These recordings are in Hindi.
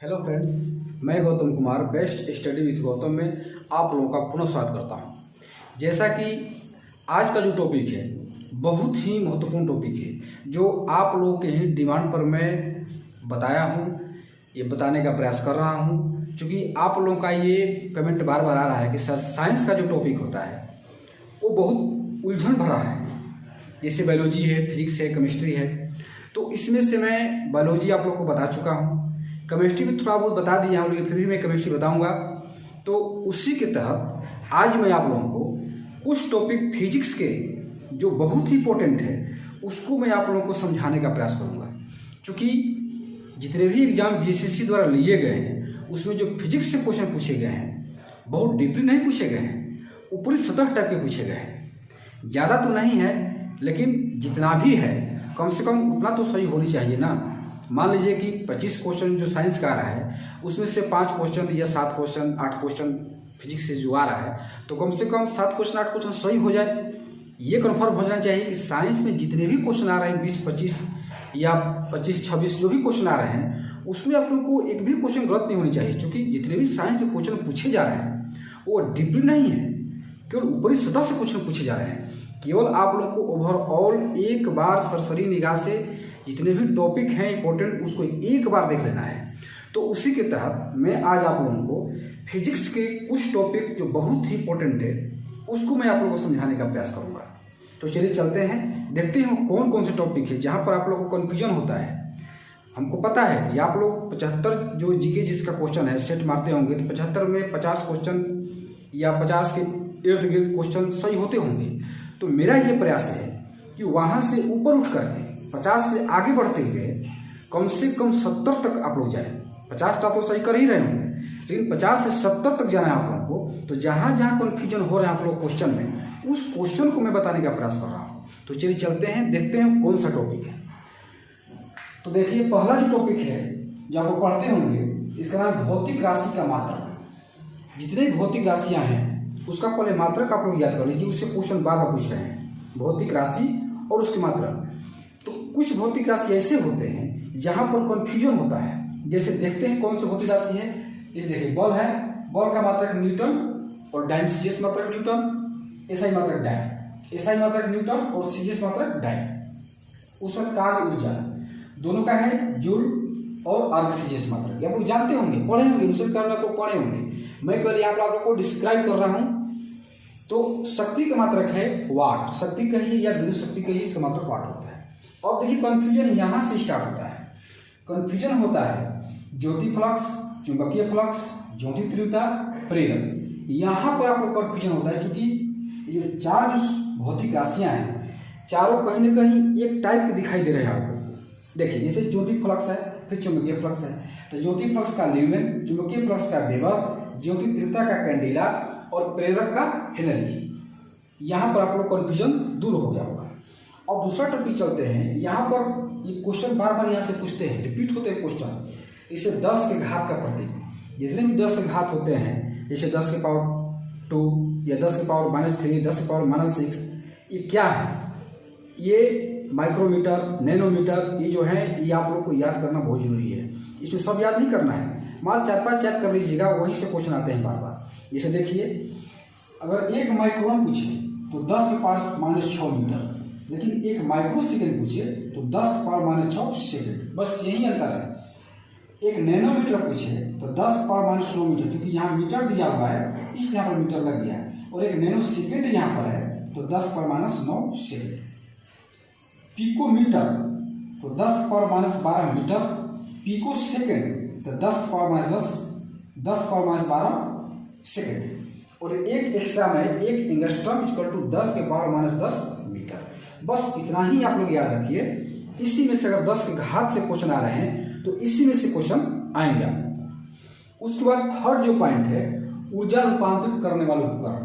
हेलो फ्रेंड्स, मैं Gautam Kumar best study with Gautam में आप लोगों का पुनः स्वागत करता हूं। जैसा कि आज का जो टॉपिक है बहुत ही महत्वपूर्ण टॉपिक है, जो आप लोगों के ही डिमांड पर मैं बताया हूं, ये बताने का प्रयास कर रहा हूं, क्योंकि आप लोगों का ये कमेंट बार बार आ रहा है कि सर साइंस का जो टॉपिक होता है वो बहुत उलझन भरा है। जैसे बायोलॉजी है, फिजिक्स है, केमिस्ट्री है, तो इसमें से मैं बायोलॉजी आप लोगों को बता चुका हूँ, केमिस्ट्री भी थोड़ा बहुत बता दिया हूँ, लेकिन फिर भी मैं केमिस्ट्री बताऊंगा। तो उसी के तहत आज मैं आप लोगों को कुछ टॉपिक फिजिक्स के जो बहुत ही इंपॉर्टेंट है उसको मैं आप लोगों को समझाने का प्रयास करूंगा। क्योंकि जितने भी एग्जाम बीएसएससी द्वारा लिए गए हैं उसमें जो फिजिक्स से क्वेश्चन पूछे गए हैं बहुत डीपली नहीं पूछे गए हैं, ऊपरी सतह टाइप के पूछे गए हैं। ज़्यादा तो नहीं है, लेकिन जितना भी है कम से कम उतना तो सही होनी चाहिए ना। मान लीजिए कि 25 क्वेश्चन जो साइंस का आ रहा है उसमें से 5 क्वेश्चन या 7 क्वेश्चन 8 क्वेश्चन फिजिक्स से जो आ रहा है, तो कम से कम 7 क्वेश्चन 8 क्वेश्चन सही हो जाए। ये कन्फर्म हो जाना चाहिए कि साइंस में जितने भी क्वेश्चन आ रहे हैं 20-25 या 25-26 जो भी क्वेश्चन आ रहे हैं उसमें आप लोग को एक भी क्वेश्चन गलत नहीं होनी चाहिए। क्योंकि जितने भी साइंस के क्वेश्चन पूछे जा रहे हैं वो डीपली नहीं है, केवल ऊपरी सतह से क्वेश्चन पूछे जा रहे हैं। केवल आप लोग को ओवरऑल एक बार सरसरी निगाह से जितने भी टॉपिक हैं इंपॉर्टेंट उसको एक बार देख लेना है। तो उसी के तहत मैं आज आप लोगों को फिजिक्स के कुछ टॉपिक जो बहुत ही इंपॉर्टेंट है उसको मैं आप लोगों को समझाने का प्रयास करूंगा। तो चलिए चलते हैं, देखते हैं कौन कौन से टॉपिक है जहां पर आप लोगों को कन्फ्यूजन होता है। हमको पता है कि आप लोग 75 जो जीके जिसका क्वेश्चन है सेट मारते होंगे, तो 75 में 50 क्वेश्चन या 50 के इर्द गिर्द क्वेश्चन सही होते होंगे। तो मेरा ये प्रयास है कि वहां से ऊपर उठ करके 50 से आगे बढ़ते हुए कम से कम 70 तक आप लोग जाए। 50 तो आप लोग सही कर ही रहे होंगे, लेकिन 50 से 70 तक जाना है आप लोगों को। तो जहां जहां कन्फ्यूजन हो रहा है आप लोग क्वेश्चन में, उस क्वेश्चन को मैं बताने का प्रयास कर रहा हूं। तो चलिए चलते हैं, देखते हैं कौन सा टॉपिक है। तो देखिए, पहला जो टॉपिक है जो आप लोग पढ़ते होंगे इसका नाम भौतिक राशि का मात्रक। जितने भौतिक राशियां हैं उसका पहले मात्रक आप लोग याद कर लीजिए, उससे क्वेश्चन बार बार पूछ रहे हैं, भौतिक राशि और उसके मात्रक। तो कुछ भौतिक राशि ऐसे होते हैं जहां पर कंफ्यूजन होता है। जैसे देखते हैं कौन सी भौतिक राशि है। ये देखिए, बल है, बल का मात्रक न्यूटन और डाइन सीजीएस मात्रक न्यूटन, एसआई मात्रक डाइन, एसआई मात्रक न्यूटन और सीजीएस मात्रक डाइन। उस वक्त कार्य ऊर्जा दोनों का है जूल और आर्क सीजीएस मात्रक। आप लोग जानते होंगे, पढ़े होंगे, उस कारण आप लोग पढ़े होंगे। मैं कल यहाँ पर आप लोग को डिस्क्राइब कर रहा हूँ। तो शक्ति का मात्रक है वाट, शक्ति कहिए या विद्युत शक्ति कहिए, इसका मात्रक वाट होता है। और देखिए कंफ्यूजन यहाँ से स्टार्ट होता है। कंफ्यूजन होता है ज्योति फ्लक्स, चुंबकीय फ्लक्स, ज्योति तीव्रता, प्रेरक। यहाँ पर आपको कंफ्यूजन होता है क्योंकि ये चार जो भौतिक राशियां हैं चारों कहीं ना कहीं एक टाइप के दिखाई दे रहे हैं आपको। देखिए, जैसे ज्योति फ्लक्स है, फिर चुंबकीय फ्लक्स है, तो ज्योति फ्लक्स का ल्यूमेन, चुंबकीय फ्लक्स का वेबर, ज्योति तीव्रता का कैंडिला और प्रेरक का हेनरी। यहाँ पर आप लोग कंफ्यूजन दूर हो गया होगा। अब दूसरा टॉपिक चलते हैं। यहाँ पर ये क्वेश्चन बार बार यहाँ से पूछते हैं, रिपीट होते हैं क्वेश्चन। इसे 10 के घात का प्रतीक, जितने भी 10 के घात होते हैं, जैसे 10 के पावर 2 या 10 के पावर -3, 10 के पावर -6, ये क्या है? ये माइक्रोमीटर, नैनोमीटर, ये जो है ये आप लोग को याद करना बहुत जरूरी है। इसमें सब याद नहीं करना है, मात्र 4-5 याद कर लीजिएगा, वहीं से क्वेश्चन आते हैं बार बार। जैसे देखिए, अगर 1 माइक्रोन पूछे तो 10 के पावर -6 मीटर, लेकिन 1 माइक्रो सेकेंड पूछे तो 10 के पावर -6 सेकेंड, बस यही अंतर है। एक नैनोमीटर पूछे तो 10 के पावर -9 मीटर, क्योंकि यहाँ मीटर दिया हुआ है इसलिए यहाँ पर मीटर लग गया है। और एक नैनो सेकेंड यहाँ पर है तो 10 के पावर -9 सेकेंड। पिकोमीटर तो 10 के पावर -12 मीटर, पिको सेकेंड तो 10 के पावर -10, 10 के पावर -12 सेकेंड। और एक एक्स्ट्रा में एक एंगस्ट्रम इक्वल टू 10 के पावर -10 मीटर। बस इतना ही आप लोग याद रखिए। इसी में से अगर 10 के घात से क्वेश्चन आ रहे हैं तो इसी में से क्वेश्चन आएंगे। उसके बाद थर्ड जो पॉइंट है, ऊर्जा रूपांतरित करने वाले उपकरण।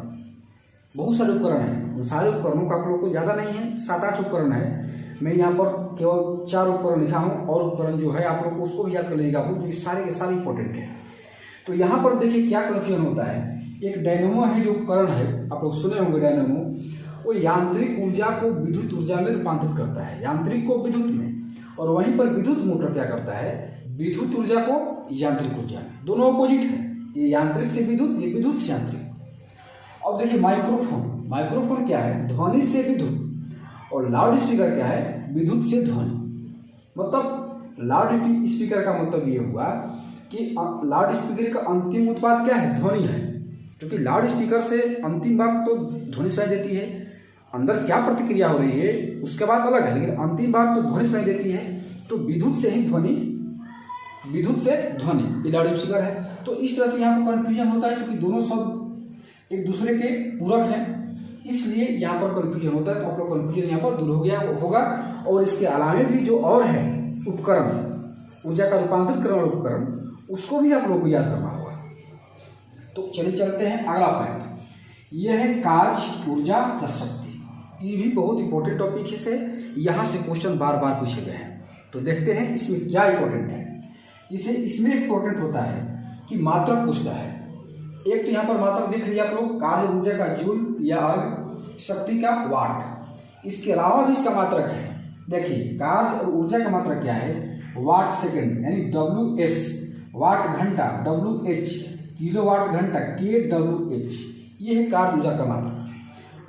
बहुत सारे उपकरण हैं, उन सारे उपकरणों का आप लोग को ज्यादा नहीं है, 7-8 उपकरण है। मैं यहाँ पर केवल 4 उपकरण लिखा हूँ, और उपकरण जो है आप लोग को उसको भी याद कर लीजिएगा, क्योंकि सारे के सारे इंपॉर्टेंट है। तो यहाँ पर देखिए क्या कंफ्यूजन होता है। एक डायनेमो है जो उपकरण है, आप लोग सुने होंगे डायनेमो, वो यांत्रिक ऊर्जा को विद्युत ऊर्जा में रूपांतरित करता है, यांत्रिक को विद्युत में। और वहीं पर विद्युत मोटर क्या करता है, विद्युत ऊर्जा को यांत्रिक ऊर्जा में, दोनों अपोजिट है, ये यांत्रिक से विद्युत, ये विद्युत से यांत्रिक। अब देखिए माइक्रोफोन, माइक्रोफोन क्या है, ध्वनि से विद्युत, और लाउड स्पीकर क्या है, विद्युत से ध्वनि। मतलब लाउड स्पीकर का मतलब ये हुआ कि लाउड स्पीकर का अंतिम उत्पाद क्या है, ध्वनि है, क्योंकि लाउड स्पीकर से अंतिम बात तो ध्वनि सुनाई देती है, अंदर क्या प्रतिक्रिया हो रही है उसके बाद अलग है, लेकिन अंतिम बात तो ध्वनि सुनाई देती है। तो विद्युत से ही ध्वनि, विद्युत से ध्वनि, ये लाउड स्पीकर है। तो इस तरह से यहाँ पर कन्फ्यूजन होता है, क्योंकि दोनों शब्द एक दूसरे के पूरक हैं, इसलिए यहाँ पर कन्फ्यूजन होता है। तो आप लोग कन्फ्यूजन यहाँ पर दूर हो गया होगा। और इसके अलावे भी जो और है उपकरण, ऊर्जा का रूपांतरित करने वाला उपकरण, उसको भी आप लोग को याद करना होगा। तो चलिए चलते हैं अगला पॉइंट, यह है कार्य, ऊर्जा तथा शक्ति। ये भी बहुत इंपॉर्टेंट टॉपिक है, से यहाँ से क्वेश्चन बार बार पूछे गए हैं। तो देखते हैं इसमें क्या इंपॉर्टेंट है। इसे इसमें इंपॉर्टेंट होता है कि मात्रक पूछता है। एक तो यहाँ पर मात्रक देख लिया आप लोग, कार्य ऊर्जा का जूल या अर्ग, शक्ति का वाट। इसके अलावा भी इसका मात्रक है। देखिए कार्य और ऊर्जा का मात्रक क्या है, वाट सेकंड यानी WS, वाट घंटा WH, किलो वाट घंटा kWh, ये है कार्य ऊर्जा का मात्रक।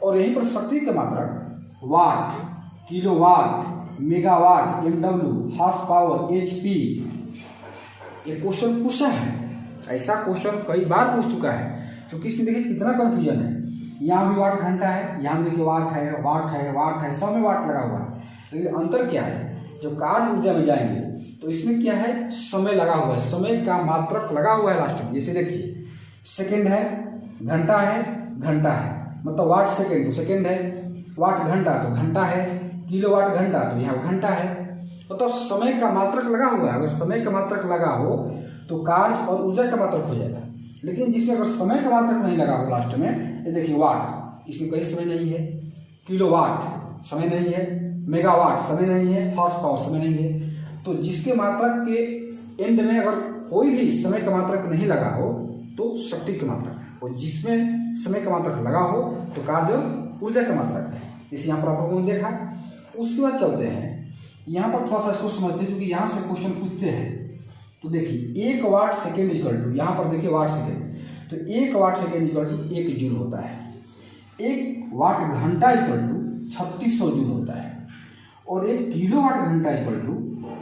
और यहीं पर शक्ति का मात्रक watt, kilowatt, megawatt, MW, horse power, HP। ये क्वेश्चन पूछा है, ऐसा क्वेश्चन कई बार पूछ चुका है। क्योंकि इसमें देखिए कितना कंफ्यूजन है, यहाँ भी वाट घंटा है, यहाँ भी देखिए वाट है, वाट है, वाट है, सब में वाट लगा हुआ है। लेकिन अंतर क्या है, जब कार्य ऊर्जा में जाएंगे तो इसमें क्या है, समय लगा हुआ है, समय का मात्रक लगा हुआ है लास्ट में। जैसे देखिए सेकंड है, घंटा है, घंटा है, मतलब वाट सेकंड तो सेकंड है, वाट घंटा तो घंटा है, किलोवाट घंटा तो यहाँ घंटा है। मतलब समय का मात्रक लगा हुआ है। अगर समय का मात्रक लगा हो तो कार्य और ऊर्जा का मात्रक हो जाएगा। लेकिन जिसमें अगर समय का मात्रक नहीं लगा हो लास्ट में, ये देखिए वाट, इसमें कोई समय नहीं है, किलोवाट समय नहीं है, मेगावाट समय नहीं है, हॉर्स पावर समय नहीं है। तो जिसके मात्रक के एंड में अगर कोई भी समय का मात्रक नहीं लगा हो तो शक्ति का मात्रक है, और जिसमें समय का मात्रक लगा हो तो कार्य और ऊर्जा का मात्रक है। जैसे यहाँ पर आप लोगों ने देखा। उसके बाद चलते हैं यहाँ पर, थोड़ा सा इसको समझते हैं क्योंकि यहाँ से क्वेश्चन पूछते हैं। तो देखिए 1 वाट सेकेंड इक्वल टू, यहाँ पर देखिए वाट सेकेंड, तो 1 watt second equal to 1 joule होता है। 1 वाट घंटा इक्वल टू 3600 जूल होता है। और 1 किलोवाट घंटा इक्वल टू,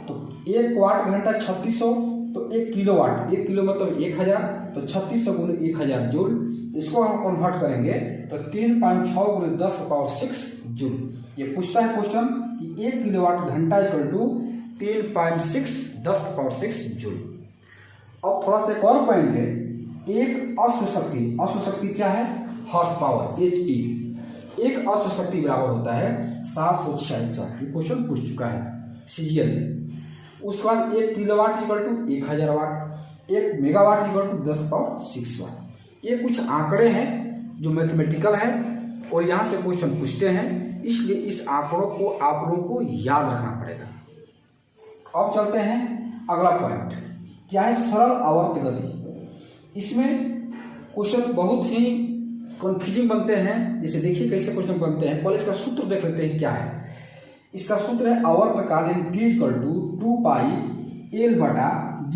तो 1 वाट घंटा 3600, तो 1 किलोवाट, 1 किलो मतलब 1000, तो 3600 गुणे 1000 जूल। इसको हम कन्वर्ट करेंगे तो 3.6 गुणे 10⁻6 जूल। ये पूछता है क्वेश्चन कि 1 किलोवाट घंटा इक्वल टू 3.6 10⁻6 जूल। अब थोड़ा सा एक और पॉइंट है, एक अश्व शक्ति, अश्व शक्ति क्या है, हॉर्स पावर HP, एक अश्व शक्ति बराबर होता है 746 वाट। ये क्वेश्चन पूछ चुका है CGL में। उसके बाद 1 kilowatt equal to 1000 watt, 1 megawatt equal to 10⁻6 watt. ये कुछ आंकड़े हैं जो मैथमेटिकल है और यहाँ से क्वेश्चन पूछते हैं, इसलिए इस आंकड़ों को आप लोगों को याद रखना पड़ेगा। अब चलते हैं अगला पॉइंट, क्या है सरल आवर्त गति। इसमें क्वेश्चन बहुत ही कंफ्यूजिंग बनते हैं। जैसे देखिए कैसे क्वेश्चन बनते हैं, पहले इसका सूत्र देख लेते हैं क्या है। इसका सूत्र है आवर्त काल T equal to 2πL/G,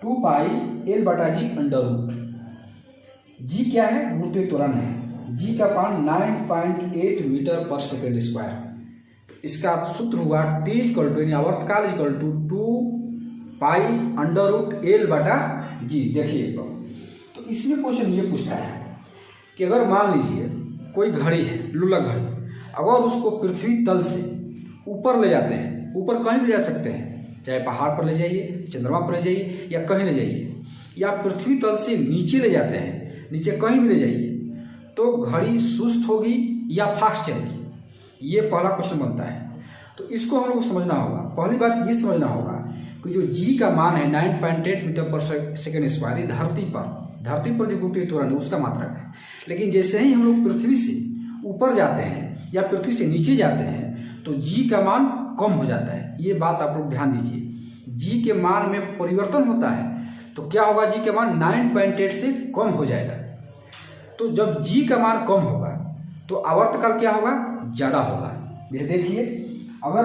2πL/G under root. G क्या है, गुरुत्वीय त्वरण है। G का मान 9.8 मीटर पर सेकेंड स्क्वायर। इसका सूत्र हुआ T इक्वल टू यानी आवर्त काल इक्वल टू 2π√L/G। देखिए तो इसमें क्वेश्चन ये पूछता है कि अगर मान लीजिए कोई घड़ी है, लुलक घड़ी, अगर उसको पृथ्वी तल से ऊपर ले जाते हैं, ऊपर कहीं ले जा सकते हैं, चाहे पहाड़ पर ले जाइए, चंद्रमा पर ले जाइए या कहीं ले जाइए, या पृथ्वी तल से नीचे ले जाते हैं, नीचे कहीं भी ले जाइए, तो घड़ी सुस्त होगी या फास्ट चलेगी। ये पहला क्वेश्चन बनता है। तो इसको हम लोग को समझना होगा। पहली बात ये समझना होगा कि जो G का मान है 9.8 मीटर पर सेकेंड स्क्वायर, ये धरती पर जो गुरुत्वीय त्वरण है उसका मात्रक है। लेकिन जैसे ही हम लोग पृथ्वी से ऊपर जाते हैं या पृथ्वी से नीचे जाते हैं तो G का मान कम हो जाता है। ये बात आप लोग ध्यान दीजिए, G के मान में परिवर्तन होता है तो क्या होगा, G का मान 9.8 से कम हो जाएगा। तो जब G का मान कम होगा तो आवर्तकाल क्या होगा, ज़्यादा होगा। जैसे देखिए अगर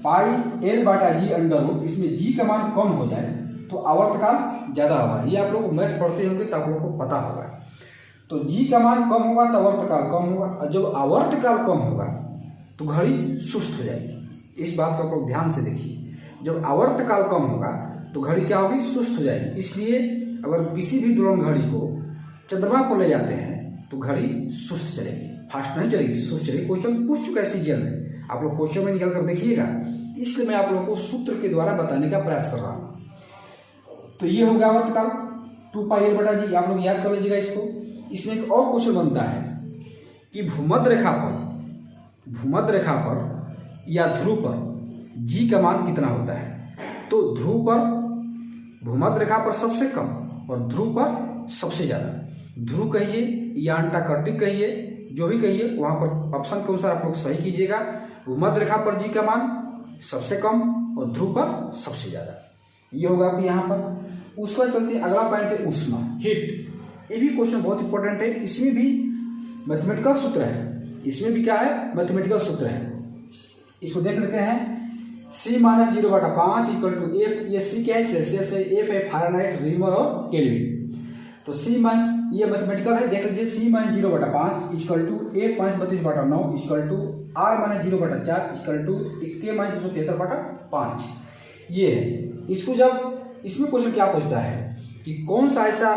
पाई एल बाटा जी अंडर रूट, इसमें जी का मान कम हो जाए तो आवर्तकाल ज़्यादा होगा। ये आप लोग मैथ पढ़ते होंगे तो आप लोग को पता होगा। तो जी का मान कम होगा तो आवर्तकाल कम होगा, और जब आवर्तकाल कम होगा तो घड़ी सुस्त हो जाएगी। इस बात को आप लोग ध्यान से देखिए, जब आवर्तकाल कम होगा तो घड़ी क्या होगी, सुस्त हो जाएगी। इसलिए अगर किसी भी दोलन घड़ी को चंद्रमा को ले जाते हैं तो घड़ी सुस्त चलेगी, फास्ट नहीं चलेगी, सुस्त चलेगी। क्वेश्चन पूछ चुका है सीजीएल में, आप लोग क्वेश्चन में निकाल कर देखिएगा, इसलिए मैं आप लोगों को सूत्र के द्वारा बताने का प्रयास कर रहा हूँ। तो ये हो गया आवर्तकाल 2 पाई एल बटा जी, आप लोग याद कर लीजिएगा इसको। इसमें एक और क्वेश्चन बनता है कि भूमध्य रेखा पर या ध्रुव पर जी का मान कितना होता है। तो ध्रुव पर, भूमध्य रेखा पर सबसे कम और ध्रुव पर सबसे ज़्यादा। ध्रुव कहिए या अंटार्कटिक कहिए, जो भी कहिए, वहाँ पर ऑप्शन के अनुसार आप लोग सही कीजिएगा। भूमध्य रेखा पर जी का मान सबसे कम और ध्रुव पर सबसे ज़्यादा, ये होगा आपके यहाँ पर। उसके बाद चलते अगला पॉइंट है ऊष्मा, हीट। ये भी क्वेश्चन बहुत इंपॉर्टेंट है, इसमें भी मैथमेटिकल सूत्र है, इसमें भी क्या है, मैथमेटिकल सूत्र है। इसको देख लेते हैं। C minus 0/5 equal to F, ये C क्या है, सेल्सियस है, एफ है फारेनहाइट, रीमर और केल्विन। तो C माइनस, ये मैथमेटिकल है, देख लीजिए। C minus 0/5 equal to F minus 32/9 equal to R minus 0/4 equal to K minus 273/5, ये है। इसको जब, इसमें क्वेश्चन क्या पूछता है कि कौन सा ऐसा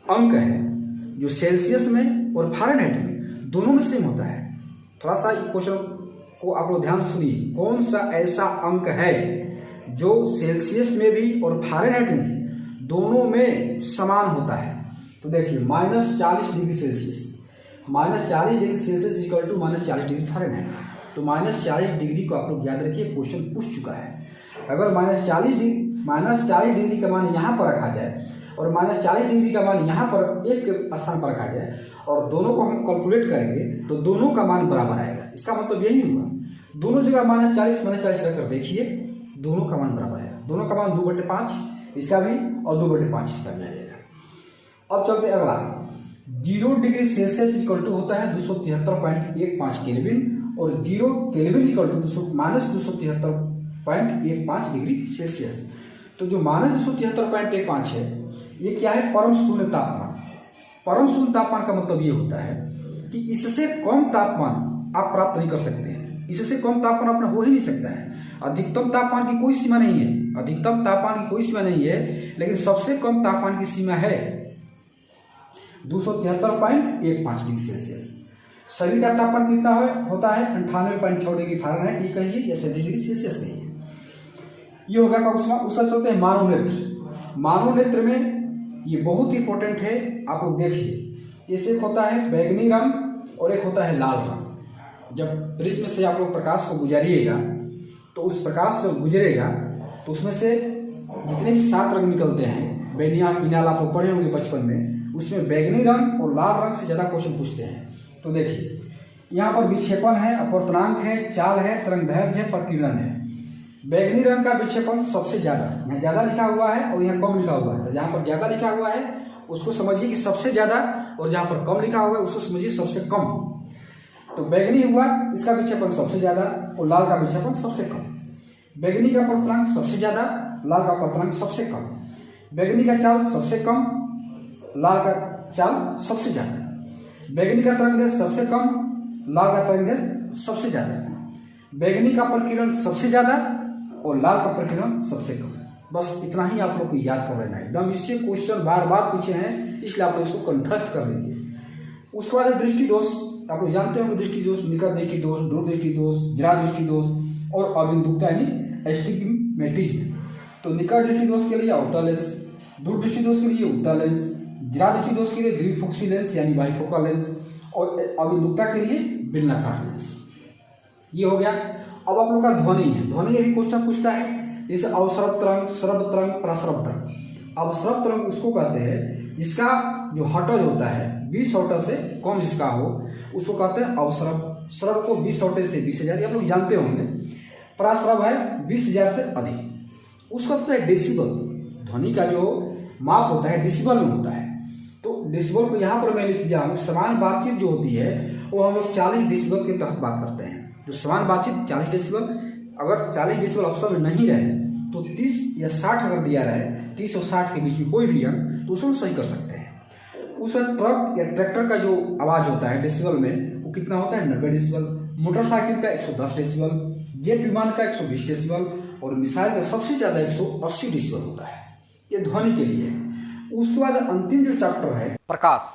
अंक है जो सेल्सियस में और फारेनहाइट में दोनों में सेम होता है। थोड़ा सा क्वेश्चन को आप लोग ध्यान से सुनिए, कौन सा ऐसा अंक है जो सेल्सियस में भी और फारेनहाइट में भी दोनों में समान होता है। तो देखिए -40 degree Celsius, -40 degree Celsius equal to -40 degree Fahrenheit. तो -40 डिग्री को आप लोग याद रखिए, क्वेश्चन पूछ चुका है। अगर -40 डिग्री का मान यहाँ पर रखा जाए और -40 डिग्री का मान यहाँ पर एक के स्थान पर रखा जाए और दोनों को हम कैलकुलेट करेंगे तो दोनों का मान बराबर आएगा। इसका मतलब यही हुआ, दोनों जगह -40 रखकर देखिए, दोनों का मान बराबर आएगा। दोनों का मान 2/5 इसका भी और 2/5 इसका भी आ जाएगा। अब चलते अगला, 0 डिग्री सेल्सियस इक्वल टू होता है 273.15 केल्विन और 0 Kelvin equal to -273.15 degree Celsius. तो जो -273.15 है, ये क्या है, परम शून्य तापमान। परम शून्य तापमान का मतलब ये होता है कि इससे कम तापमान आप प्राप्त नहीं कर सकते हैं, इससे कम तापमान अपना हो ही नहीं सकता है। अधिकतम तापमान की कोई सीमा नहीं है, अधिकतम तापमान की कोई सीमा नहीं है, लेकिन सबसे कम तापमान की सीमा है 273.15 डिग्री सेल्सियस। शरीर का तापमान कितना होता है, 98.6 डिग्री फारेनहाइट ये कहिए या 37 डिग्री सेल्सियस कहिए। ये होगा का उसका चलते हैं मानोनेत्र। मानोनेत्र में ये बहुत इंपॉर्टेंट है, आप लोग देखिए। जैसे एक होता है बैगनी रंग और एक होता है लाल रंग। जब प्रिज्म से आप लोग प्रकाश को गुजारिएगा तो उस प्रकाश जब गुजरेगा तो उसमें से जितने भी 7 रंग निकलते हैं, बैनिया पिनाल आप लोग पढ़े होंगे बचपन में, उसमें बैगनी रंग और लाल रंग से ज़्यादा क्वेश्चन पूछते हैं। तो देखिए यहाँ पर विक्षेपण है, अपवर्तनांक है, चाल है, तरंगदैर्घ्य है, प्रकीर्णन है। बैगनी रंग का विक्षेपण सबसे ज़्यादा, यहाँ ज़्यादा लिखा हुआ है और यहाँ कम लिखा हुआ है। तो जहाँ पर ज़्यादा लिखा हुआ है उसको समझिए कि सबसे ज़्यादा, और जहाँ पर कम लिखा हुआ है उसको समझिए सबसे कम। तो बैगनी हुआ, इसका विक्षेपण सबसे ज़्यादा और लाल का विक्षेपण सबसे कम। बैगनी का अपवर्तनांक सबसे ज़्यादा, लाल का अपवर्तनांक सबसे कम। बैगनी का चाल सबसे कम, लाल का चाल सबसे ज़्यादा। बैगनी का तरंगदैर्घ्य सबसे कम, लाल का तरंगदैर्घ्य सबसे ज़्यादा। बैगनी का प्रकीर्णन सबसे ज़्यादा और लाल का प्रकीर्णन सबसे कम। बस इतना ही आप लोग को याद कर लेना है एकदम। इससे क्वेश्चन बार बार पूछे हैं, इसलिए आप लोग इसको कंठस्थ कर लीजिए। उसके बाद दृष्टि दोष, आप लोग जानते होंगे दृष्टि दोष, निकट दृष्टि दोष, दूर दृष्टि दोष, जरा दृष्टि दोष और अबिंदुकता यानी एस्टिग्मेटिज्म। तो निकट दृष्टि दोष के लिए अवतल लेंस, दूर दृष्टि दोष के लिए उत्तल लेंस, जरा दृष्टि दोष के लिए द्विफोक्सी लेंस यानी बाइफोकल लेंस और अबिंदुकता के लिए बेलनाकार लेंस। ये हो गया। अब आप लोग का ध्वनि है, ध्वनि भी क्वेश्चन पूछता है, जैसे अवसरव तरंग, श्रव तरंग, प्रसरव तरंग। अवसरव तरंग उसको कहते हैं जिसका जो हर्ट्ज होता है 20 हर्ट्ज से कम जिसका हो उसको कहते हैं अवसरव। श्रव को 20 हर्ट्ज से 20,000 आप लोग जानते होंगे। प्रसरव है 20,000 से अधिक। उसका कहते हैं डेसिबल। ध्वनि का जो माप होता है डेसिबल में होता है। तो डेसिबल को यहाँ पर मैं लिख दिया हूँ। समान बातचीत जो होती है वो हम लोग 40 डेसिबल के तहत बात करते हैं। जो समान बातचीत 40 डेसिबल, अगर 40 डेसिबल ऑप्शन में नहीं रहे तो 30 या 60 अगर दिया रहे, 30 और 60 के बीच में कोई भी अंक, तो उसमें सही कर सकते हैं। उस ट्रक या ट्रैक्टर का जो आवाज़ होता है डेसिबल में, वो कितना होता है 90 डेसिबल, मोटरसाइकिल का 110 डेसिबल, जेट विमान का 120 डेसिबल और मिसाइल का सबसे ज़्यादा 180 डेसिबल होता है। ये ध्वनि के लिए। उसके बाद अंतिम जो चैप्टर है प्रकाश,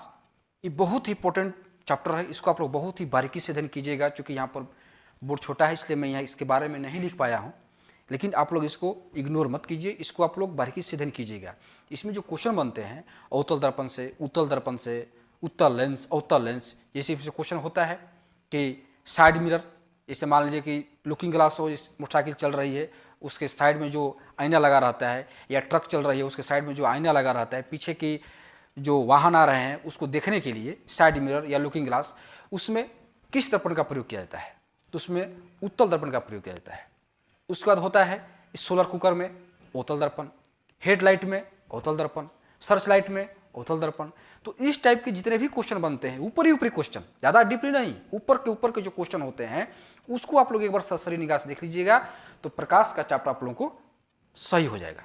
ये बहुत ही इंपॉर्टेंट चैप्टर है। इसको आप लोग बहुत ही बारीकी से अध्ययन कीजिएगा। चूँकि यहाँ पर बोर्ड छोटा है इसलिए मैं यहाँ इसके बारे में नहीं लिख पाया हूँ, लेकिन आप लोग इसको इग्नोर मत कीजिए, इसको आप लोग बारीकी से अध्ययन कीजिएगा। इसमें जो क्वेश्चन बनते हैं अवतल दर्पण से, उत्तल दर्पण से, उत्तल लेंस, अवतल लेंस, जैसे क्वेश्चन होता है कि साइड मिरर, जैसे मान लीजिए कि लुकिंग ग्लास हो, इस मोटरसाइकिल चल रही है उसके साइड में जो आईना लगा रहता है, या ट्रक चल रही है उसके साइड में जो आईना लगा रहता है, पीछे की जो वाहन आ रहे हैं उसको देखने के लिए साइड मिरर या लुकिंग ग्लास, उसमें किस दर्पण का प्रयोग किया जाता है? तो उसमें उत्तल दर्पण का प्रयोग किया जाता है। उसके बाद होता है इस सोलर कुकर में अवतल दर्पण, हेडलाइट में अवतल दर्पण, सर्च लाइट में अवतल दर्पण। तो इस टाइप के जितने भी क्वेश्चन बनते हैं, ऊपरी क्वेश्चन, ज़्यादा डीपली नहीं, ऊपर के जो क्वेश्चन होते हैं उसको आप लोग एक बार सरसरी निगाह से देख लीजिएगा, तो प्रकाश का चैप्टर आप लोगों को सही हो जाएगा।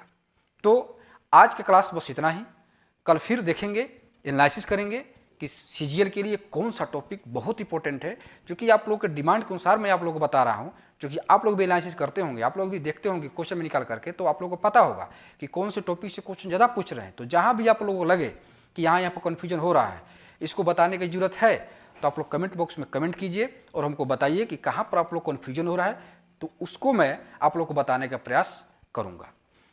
तो आज के क्लास बस इतना ही। कल फिर देखेंगे, एनालिसिस करेंगे कि सीजीएल के लिए कौन सा टॉपिक बहुत इंपॉर्टेंट है, क्योंकि आप लोगों के डिमांड के अनुसार मैं आप लोगों को बता रहा हूँ। क्योंकि आप लोग भी एनालिसिस करते होंगे, आप लोग भी देखते होंगे क्वेश्चन में निकाल करके, तो आप लोगों को पता होगा कि कौन से टॉपिक से क्वेश्चन ज़्यादा पूछ रहे हैं। तो जहाँ भी आप लोगों को लगे कि यहाँ पर कन्फ्यूजन हो रहा है, इसको बताने की जरूरत है, तो आप लोग कमेंट बॉक्स में कमेंट कीजिए और हमको बताइए कि कहाँ पर आप लोग कन्फ्यूजन हो रहा है, तो उसको मैं आप लोग को बताने का प्रयास करूँगा।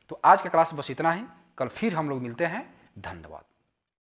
तो आज का क्लास बस इतना ही। कल फिर हम लोग मिलते हैं। धन्यवाद।